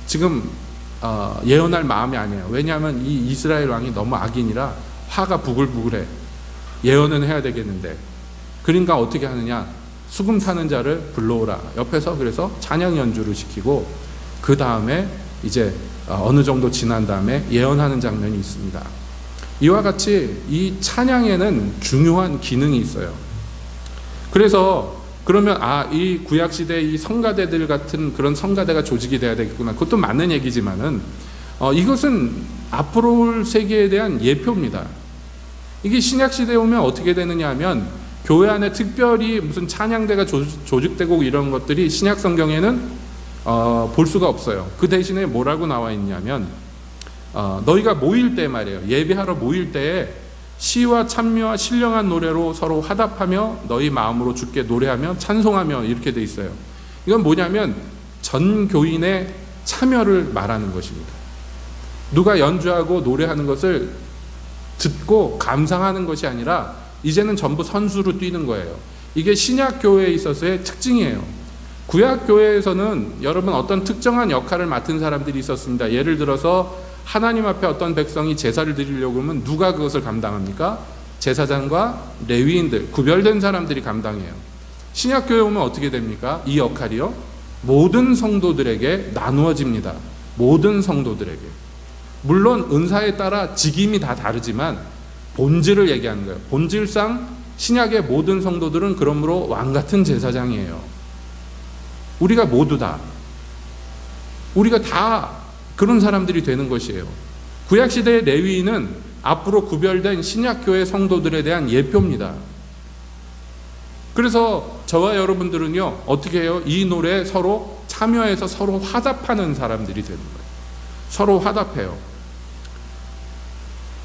지금 예언할 마음이 아니에요. 왜냐하면 이 이스라엘 왕이 너무 악인이라 화가 부글부글해. 예언은 해야 되겠는데, 그러니까 어떻게 하느냐? 수금 타는 자를 불러오라. 옆에서 그래서 찬양 연주를 시키고, 그 다음에 이제 어느 정도 지난 다음에 예언하는 장면이 있습니다. 이와 같이 이 찬양에는 중요한 기능이 있어요. 그래서 그러면 이 구약 시대 이 성가대들 같은 그런 성가대가 조직이 돼야 되겠구나. 그것도 맞는 얘기지만은 이것은 앞으로 올 세계에 대한 예표입니다. 이게 신약 시대에 오면 어떻게 되느냐 하면, 교회 안에 특별히 무슨 찬양대가 조직되고 이런 것들이 신약 성경에는 볼 수가 없어요. 그 대신에 뭐라고 나와 있냐면 너희가 모일 때 말이에요. 예배하러 모일 때에 시와 찬미와 신령한 노래로 서로 화답하며 너희 마음으로 주께 노래하며 찬송하며, 이렇게 돼 있어요. 이건 뭐냐면 전 교인의 참여를 말하는 것입니다. 누가 연주하고 노래하는 것을 듣고 감상하는 것이 아니라 이제는 전부 선수로 뛰는 거예요. 이게 신약 교회에 있어서의 특징이에요. 구약 교회에서는 여러분 어떤 특정한 역할을 맡은 사람들이 있었습니다. 예를 들어서 하나님 앞에 어떤 백성이 제사를 드리려고 하면 누가 그것을 감당합니까? 제사장과 레위인들, 구별된 사람들이 감당해요. 신약 교회 오면 어떻게 됩니까? 이 역할이요, 모든 성도들에게 나누어집니다. 모든 성도들에게. 물론 은사에 따라 직임이 다 다르지만 본질을 얘기하는 거예요. 본질상 신약의 모든 성도들은 그러므로 왕같은 제사장이에요. 우리가 모두 다, 우리가 다 그런 사람들이 되는 것이에요. 구약시대의 레위인은 앞으로 구별된 신약교회 성도들에 대한 예표입니다. 그래서 저와 여러분들은요, 어떻게 해요? 이 노래에 서로 참여해서 서로 화답하는 사람들이 되는 거예요. 서로 화답해요.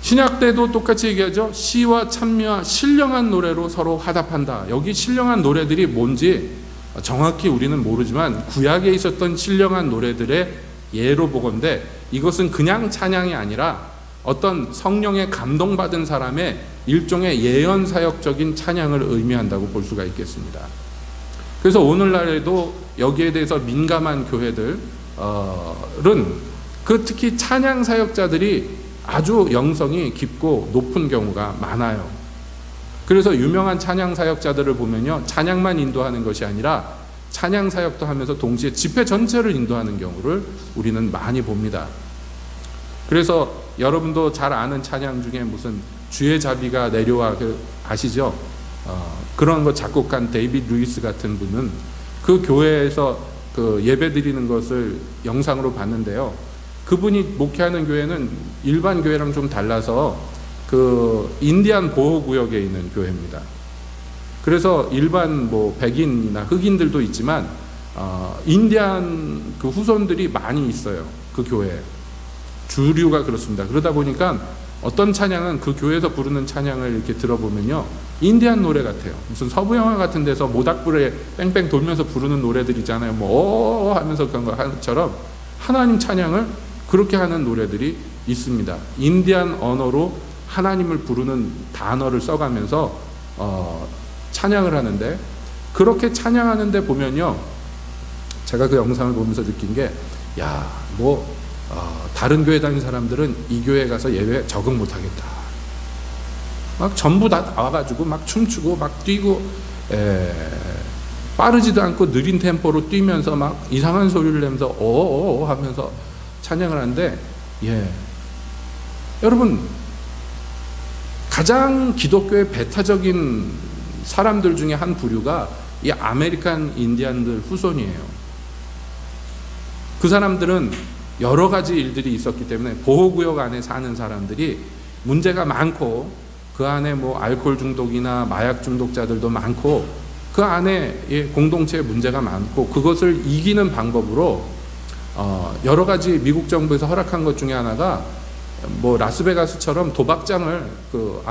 신약 때도 똑같이 얘기하죠. 시와 찬미와 신령한 노래로 서로 화답한다. 여기 신령한 노래들이 뭔지 정확히 우리는 모르지만 구약에 있었던 신령한 노래들의 예로 보건대 이것은 그냥 찬양이 아니라 어떤 성령에 감동받은 사람의 일종의 예언사역적인 찬양을 의미한다고 볼 수가 있겠습니다. 그래서 오늘날에도 여기에 대해서 민감한 교회들은 특히 찬양 사역자들이 아주 영성이 깊고 높은 경우가 많아요. 그래서 유명한 찬양 사역자들을 보면요, 찬양만 인도하는 것이 아니라 찬양 사역도 하면서 동시에 집회 전체를 인도하는 경우를 우리는 많이 봅니다. 그래서 여러분도 잘 아는 찬양 중에 무슨 주의 자비가 내려와, 아시죠? 그런 거 작곡한 데이빗 루이스 같은 분은 그 교회에서 그 예배 드리는 것을 영상으로 봤는데요. 그분이 목회하는 교회는 일반 교회랑 좀 달라서 그 인디안 보호구역에 있는 교회입니다. 그래서 일반 뭐 백인이나 흑인들도 있지만 인디안 그 후손들이 많이 있어요. 그 교회에. 주류가 그렇습니다. 그러다 보니까 어떤 찬양은 그 교회에서 부르는 찬양을 이렇게 들어보면요, 인디안 노래 같아요. 무슨 서부 영화 같은 데서 모닥불에 뺑뺑 돌면서 부르는 노래들 있잖아요. 뭐 하면서 그런 것처럼 하나님 찬양을 그렇게 하는 노래들이 있습니다. 인디안 언어로 하나님을 부르는 단어를 써가면서 찬양을 하는데, 그렇게 찬양하는데 보면요, 제가 그 영상을 보면서 느낀 게, 다른 교회 다니는 사람들은 이 교회 가서 예배 적응 못하겠다. 막 전부 다 나와가지고 막 춤추고 막 뛰고, 빠르지도 않고 느린 템포로 뛰면서 막 이상한 소리를 내면서 어어 하면서 찬양을 하는데, 여러분, 가장 기독교의 배타적인 사람들 중에 한 부류가 이 아메리칸 인디안들 후손이에요. 그 사람들은 여러 가지 일들이 있었기 때문에 보호구역 안에 사는 사람들이 문제가 많고, 그 안에 뭐 알코올 중독이나 마약 중독자들도 많고, 그 안에 공동체에 문제가 많고, 그것을 이기는 방법으로 여러 가지 미국 정부에서 허락한 것 중에 하나가 뭐 라스베가스처럼 도박장을 그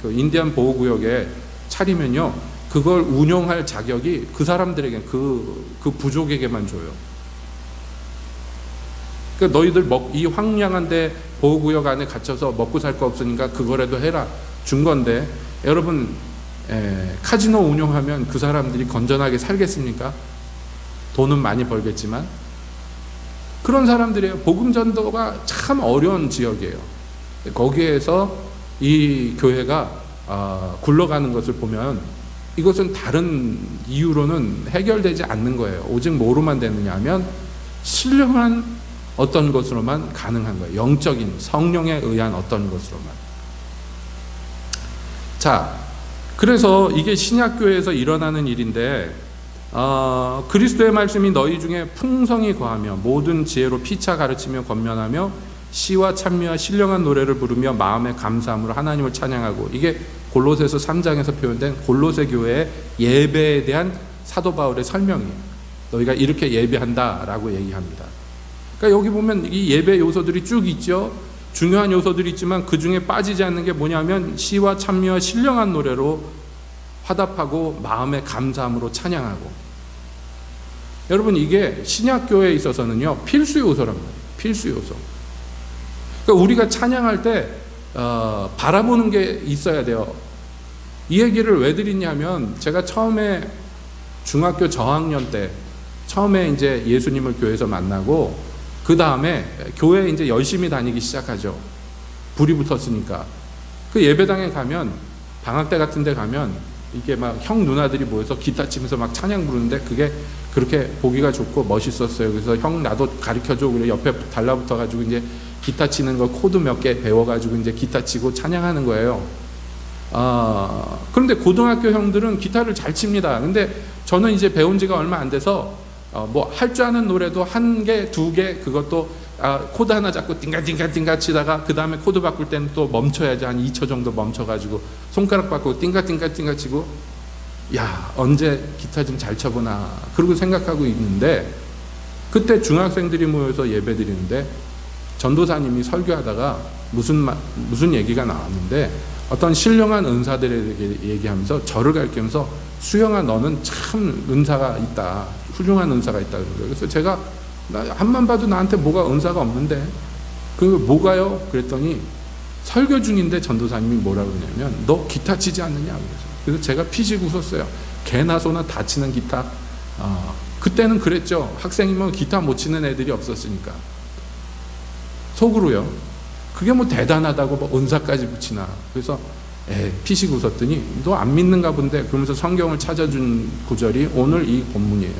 인디안 보호구역에 차리면요, 그걸 운영할 자격이 그 사람들에게, 그 부족에게만 줘요. 그러니까 너희들 이 황량한데 보호구역 안에 갇혀서 먹고 살 거 없으니까 그거라도 해라 준 건데, 여러분, 카지노 운영하면 그 사람들이 건전하게 살겠습니까? 돈은 많이 벌겠지만. 그런 사람들이에요. 복음 전도가 참 어려운 지역이에요. 거기에서 이 교회가 굴러가는 것을 보면 이것은 다른 이유로는 해결되지 않는 거예요. 오직 뭐로만 되느냐 하면 신령한 어떤 것으로만 가능한 거예요. 영적인 성령에 의한 어떤 것으로만. 자, 그래서 이게 신약교회에서 일어나는 일인데, 그리스도의 말씀이 너희 중에 풍성히 거하며 모든 지혜로 피차 가르치며 권면하며 시와 찬미와 신령한 노래를 부르며 마음의 감사함으로 하나님을 찬양하고, 이게 골로새서 3장에서 표현된 골로새 교회의 예배에 대한 사도 바울의 설명이에요. 너희가 이렇게 예배한다라고 얘기합니다. 그러니까 여기 보면 이 예배 요소들이 쭉 있죠. 중요한 요소들이 있지만 그 중에 빠지지 않는 게 뭐냐면 시와 찬미와 신령한 노래로 화답하고 마음의 감사함으로 찬양하고. 여러분, 이게 신약교회에 있어서는요, 필수 요소란 말이에요. 필수 요소. 그러니까 우리가 찬양할 때 바라보는 게 있어야 돼요. 이 얘기를 왜 드리냐면, 제가 처음에 중학교 저학년 때 처음에 이제 예수님을 교회에서 만나고, 그 다음에 교회에 이제 열심히 다니기 시작하죠. 불이 붙었으니까. 그 예배당에 가면, 방학 때 같은 데 가면 이게 막 형 누나들이 모여서 기타 치면서 막 찬양 부르는데 그게 그렇게 보기가 좋고 멋있었어요. 그래서 형 나도 가르쳐줘. 그래 옆에 달라붙어 가지고 이제 기타 치는 거 코드 몇 개 배워가지고 이제 기타 치고 찬양하는 거예요. 그런데 고등학교 형들은 기타를 잘 칩니다. 근데 저는 이제 배운 지가 얼마 안 돼서 뭐 할 줄 아는 노래도 한 개, 두 개, 그것도 코드 하나 잡고 띵가띵가 치다가 그 다음에 코드 바꿀 때는 또 멈춰야지. 한 2초 정도 멈춰가지고 손가락 바꾸고 띵가 치고, 야, 언제 기타 좀 잘 쳐보나 그러고 생각하고 있는데, 그때 중학생들이 모여서 예배 드리는데 전도사님이 설교하다가 무슨 얘기가 나왔는데, 어떤 신령한 은사들에게 얘기하면서 저를 가리키면서 수영아, 너는 참 은사가 있다, 훌륭한 은사가 있다 그런 거예요. 그래서 제가 한만 봐도 나한테 뭐가 은사가 없는데, 그 뭐가요? 그랬더니 설교 중인데 전도사님이 뭐라고 그러냐면, 너 기타 치지 않느냐. 그래서 제가 피식 웃었어요. 개나 소나 다 치는 기타. 그때는 그랬죠. 학생이면 기타 못 치는 애들이 없었으니까. 속으로요. 그게 뭐 대단하다고 뭐 은사까지 붙이나. 그래서 피식 웃었더니 너 안 믿는가 본데, 그러면서 성경을 찾아준 구절이 오늘 이 본문이에요.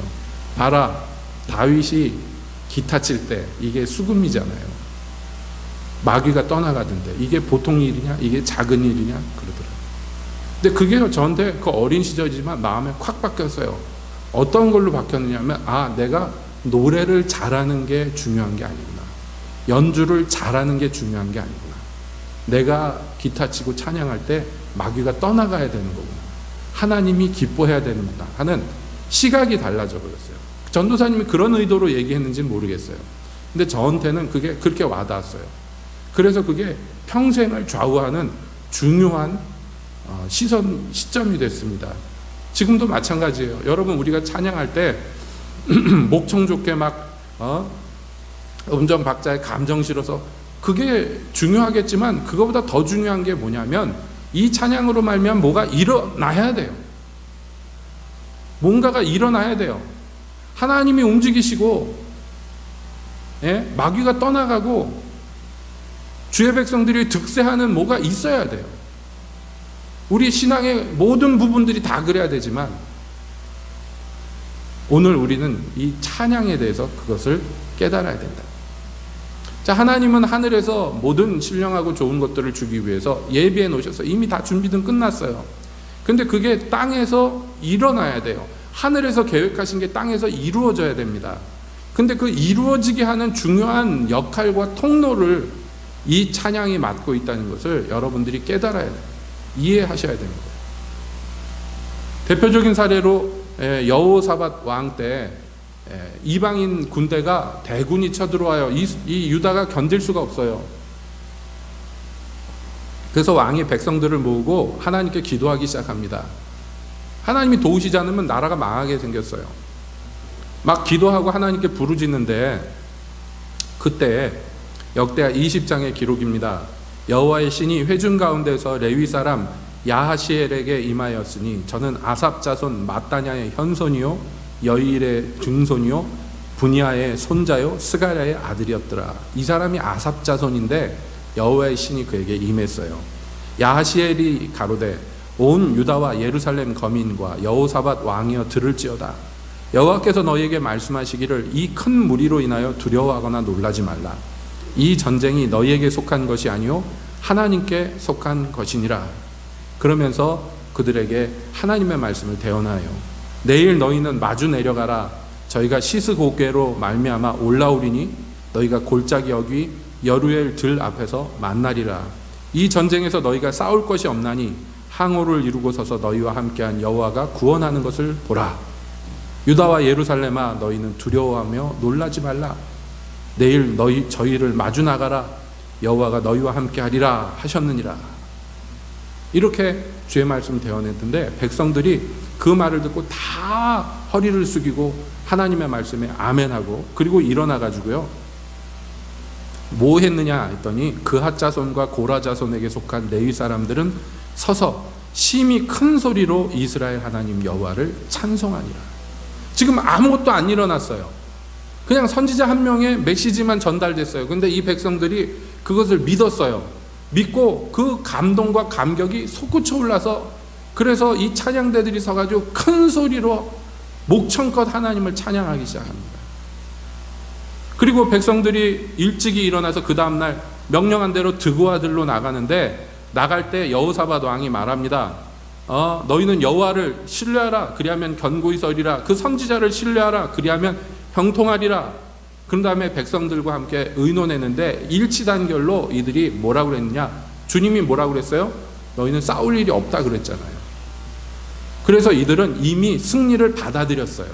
봐라, 다윗이 기타 칠 때 이게 수금이잖아요. 마귀가 떠나가던데 이게 보통 일이냐, 이게 작은 일이냐 그러더라고요. 근데 그게 저한테 그 어린 시절이지만 마음에 콱 박혔어요. 어떤 걸로 박혔느냐면, 내가 노래를 잘하는 게 중요한 게 아니구나. 연주를 잘하는 게 중요한 게 아니구나. 내가 기타 치고 찬양할 때 마귀가 떠나가야 되는 거구나. 하나님이 기뻐해야 되는구나 하는 시각이 달라져 버렸어요. 전도사님이 그런 의도로 얘기했는지는 모르겠어요. 근데 저한테는 그게 그렇게 와닿았어요. 그래서 그게 평생을 좌우하는 중요한 시점이 됐습니다. 지금도 마찬가지예요. 여러분, 우리가 찬양할 때 목청 좋게 막 음정 박자에 감정 실어서 그게 중요하겠지만 그거보다 더 중요한 게 뭐냐면 이 찬양으로 말미암아 뭐가 일어나야 돼요. 뭔가가 일어나야 돼요. 하나님이 움직이시고 마귀가 떠나가고 주의 백성들이 득세하는 뭐가 있어야 돼요. 우리 신앙의 모든 부분들이 다 그래야 되지만 오늘 우리는 이 찬양에 대해서 그것을 깨달아야 된다. 자, 하나님은 하늘에서 모든 신령하고 좋은 것들을 주기 위해서 예비해 놓으셔서 이미 다 준비는 끝났어요. 근데 그게 땅에서 일어나야 돼요. 하늘에서 계획하신 게 땅에서 이루어져야 됩니다. 근데 그 이루어지게 하는 중요한 역할과 통로를 이 찬양이 맡고 있다는 것을 여러분들이 깨달아야 돼요. 이해하셔야 됩니다. 대표적인 사례로 여호사밧 왕 때 이방인 군대가 대군이 쳐들어와요. 이 유다가 견딜 수가 없어요. 그래서 왕이 백성들을 모으고 하나님께 기도하기 시작합니다. 하나님이 도우시지 않으면 나라가 망하게 생겼어요. 막 기도하고 하나님께 부르짖는데 그때 역대하 20장의 기록입니다. 여호와의 신이 회중 가운데서 레위 사람 야하시엘에게 임하였으니 저는 아삽 자손 마따냐의 현손이요 여일의 증손이요 분야의 손자요 스가랴의 아들이었더라. 이 사람이 아삽 자손인데 여호와의 신이 그에게 임했어요. 야하시엘이 가로되 온 유다와 예루살렘 거민과 여호사밧 왕이여 들을지어다. 여호와께서 너희에게 말씀하시기를 이 큰 무리로 인하여 두려워하거나 놀라지 말라. 이 전쟁이 너희에게 속한 것이 아니요 하나님께 속한 것이니라. 그러면서 그들에게 하나님의 말씀을 대언하여 내일 너희는 마주 내려가라. 저희가 시스고개로 말미암아 올라오리니 너희가 골짜기 여기 여루엘 들 앞에서 만나리라. 이 전쟁에서 너희가 싸울 것이 없나니 항오를 이루고 서서 너희와 함께한 여호와가 구원하는 것을 보라. 유다와 예루살렘아 너희는 두려워하며 놀라지 말라. 내일 저희를 마주 나가라. 여호와가 너희와 함께하리라 하셨느니라. 이렇게 주의 말씀 대언했는데 백성들이 그 말을 듣고 다 허리를 숙이고 하나님의 말씀에 아멘하고 그리고 일어나 가지고요. 뭐 했느냐 했더니 그핫 자손과 고라 자손에게 속한 레위 사람들은 서서 심히 큰 소리로 이스라엘 하나님 여호와를 찬송하니라. 지금 아무것도 안 일어났어요. 그냥 선지자 한 명의 메시지만 전달됐어요. 근데 이 백성들이 그것을 믿었어요. 믿고 그 감동과 감격이 솟구쳐 올라서 그래서 이 찬양대들이 서가지고 큰 소리로 목청껏 하나님을 찬양하기 시작합니다. 그리고 백성들이 일찍이 일어나서 그 다음날 명령한 대로 드고아들로 나가는데 나갈 때 여호사밧 왕이 말합니다. 너희는 여호와를 신뢰하라. 그리하면 견고히 서리라. 그 선지자를 신뢰하라. 그리하면 형통하리라. 그런 다음에 백성들과 함께 의논했는데 일치단결로 이들이 뭐라고 그랬느냐? 주님이 뭐라고 그랬어요? 너희는 싸울 일이 없다 그랬잖아요. 그래서 이들은 이미 승리를 받아들였어요.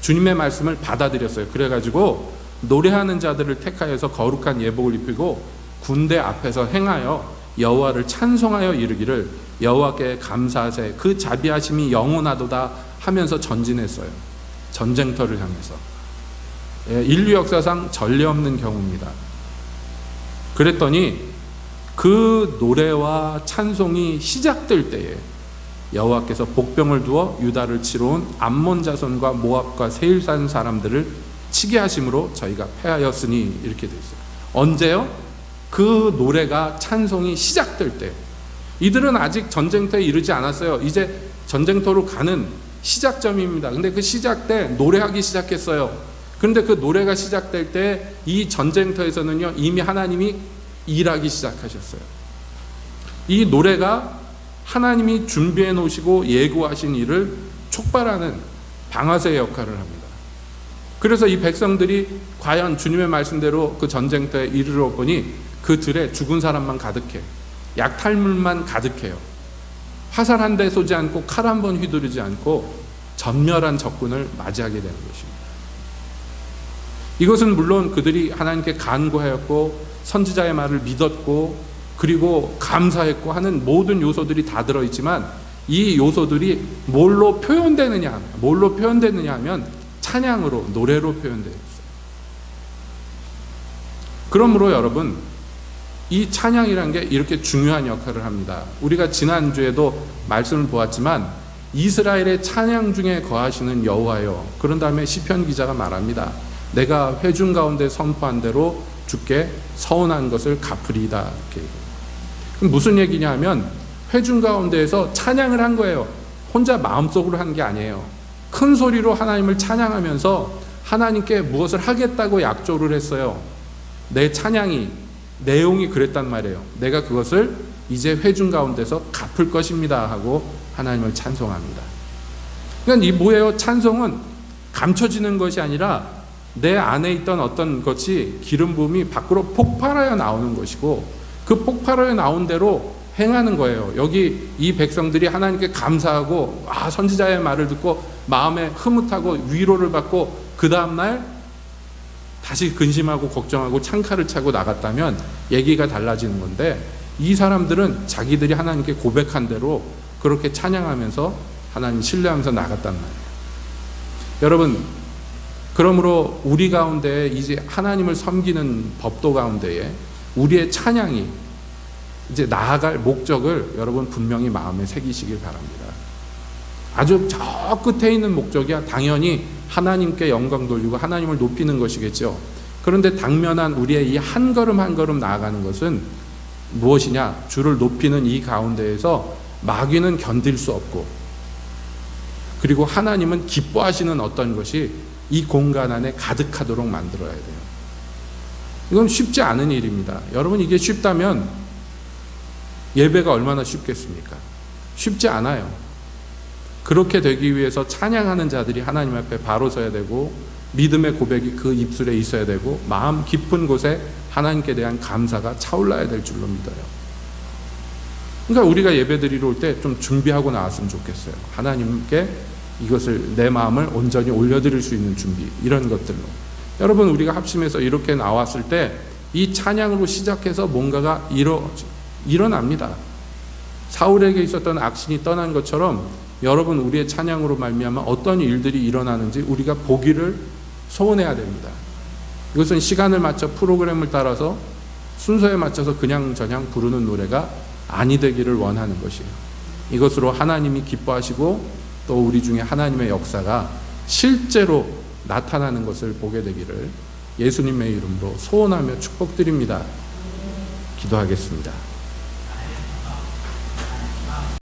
주님의 말씀을 받아들였어요. 그래가지고 노래하는 자들을 택하여서 거룩한 예복을 입히고 군대 앞에서 행하여 여호와를 찬송하여 이르기를 여호와께 감사하세 그 자비하심이 영원하도다 하면서 전진했어요. 전쟁터를 향해서. 인류 역사상 전례 없는 경우입니다. 그랬더니 그 노래와 찬송이 시작될 때에 여호와께서 복병을 두어 유다를 치러 온 암몬 자손과 모압과 세일산 사람들을 치게 하심으로 저희가 패하였으니 이렇게 되어 있어요. 언제요? 그 노래가 찬송이 시작될 때. 이들은 아직 전쟁터에 이르지 않았어요. 이제 전쟁터로 가는 시작점입니다. 근데 그 시작 때 노래하기 시작했어요. 그런데 그 노래가 시작될 때 이 전쟁터에서는요 이미 하나님이 일하기 시작하셨어요. 이 노래가 하나님이 준비해 놓으시고 예고하신 일을 촉발하는 방아쇠의 역할을 합니다. 그래서 이 백성들이 과연 주님의 말씀대로 그 전쟁터에 이르러 보니 그 들에 죽은 사람만 가득해. 약탈물만 가득해요. 화살 한 대 쏘지 않고 칼 한 번 휘두르지 않고 전멸한 적군을 맞이하게 되는 것입니다. 이것은 물론 그들이 하나님께 간구하였고 선지자의 말을 믿었고 그리고 감사했고 하는 모든 요소들이 다 들어있지만 이 요소들이 뭘로 표현되느냐 하면 찬양으로, 노래로 표현되어 있어요. 그러므로 여러분, 이 찬양이라는 게 이렇게 중요한 역할을 합니다. 우리가 지난주에도 말씀을 보았지만 이스라엘의 찬양 중에 거하시는 여호와여, 그런 다음에 시편 기자가 말합니다. 내가 회중 가운데 선포한 대로 주께 서운한 것을 갚으리이다. 이렇게 얘기해요. 그럼 무슨 얘기냐 하면 회중 가운데에서 찬양을 한 거예요. 혼자 마음속으로 한 게 아니에요. 큰 소리로 하나님을 찬양하면서 하나님께 무엇을 하겠다고 약조를 했어요. 내 찬양이, 내용이 그랬단 말이에요. 내가 그것을 이제 회중 가운데서 갚을 것입니다 하고 하나님을 찬송합니다. 그러니까 이 뭐예요? 찬송은 감춰지는 것이 아니라 내 안에 있던 어떤 것이 기름 부음이 밖으로 폭발하여 나오는 것이고 그 폭발하여 나온 대로 행하는 거예요. 여기 이 백성들이 하나님께 감사하고 선지자의 말을 듣고 마음에 흐뭇하고 위로를 받고 그 다음날 다시 근심하고 걱정하고 창칼을 차고 나갔다면 얘기가 달라지는 건데, 이 사람들은 자기들이 하나님께 고백한 대로 그렇게 찬양하면서 하나님 신뢰하면서 나갔단 말이에요. 여러분, 그러므로 우리 가운데 이제 하나님을 섬기는 법도 가운데에 우리의 찬양이 이제 나아갈 목적을 여러분 분명히 마음에 새기시길 바랍니다. 아주 저 끝에 있는 목적이야 당연히 하나님께 영광 돌리고 하나님을 높이는 것이겠죠. 그런데 당면한 우리의 이 한 걸음 한 걸음 나아가는 것은 무엇이냐? 주를 높이는 이 가운데에서 마귀는 견딜 수 없고, 그리고 하나님은 기뻐하시는 어떤 것이 이 공간 안에 가득하도록 만들어야 돼요. 이건 쉽지 않은 일입니다. 여러분, 이게 쉽다면 예배가 얼마나 쉽겠습니까? 쉽지 않아요. 그렇게 되기 위해서 찬양하는 자들이 하나님 앞에 바로 서야 되고, 믿음의 고백이 그 입술에 있어야 되고, 마음 깊은 곳에 하나님께 대한 감사가 차올라야 될 줄로 믿어요. 그러니까 우리가 예배 드리러 올 때 좀 준비하고 나왔으면 좋겠어요. 하나님께 이것을, 내 마음을 온전히 올려드릴 수 있는 준비, 이런 것들로. 여러분, 우리가 합심해서 이렇게 나왔을 때 이 찬양으로 시작해서 뭔가가 일어납니다. 사울에게 있었던 악신이 떠난 것처럼 여러분, 우리의 찬양으로 말미암아 어떤 일들이 일어나는지 우리가 보기를 소원해야 됩니다. 이것은 시간을 맞춰 프로그램을 따라서 순서에 맞춰서 그냥 저냥 부르는 노래가 아니 되기를 원하는 것이에요. 이것으로 하나님이 기뻐하시고 또 우리 중에 하나님의 역사가 실제로 나타나는 것을 보게 되기를 예수님의 이름으로 소원하며 축복드립니다. 기도하겠습니다.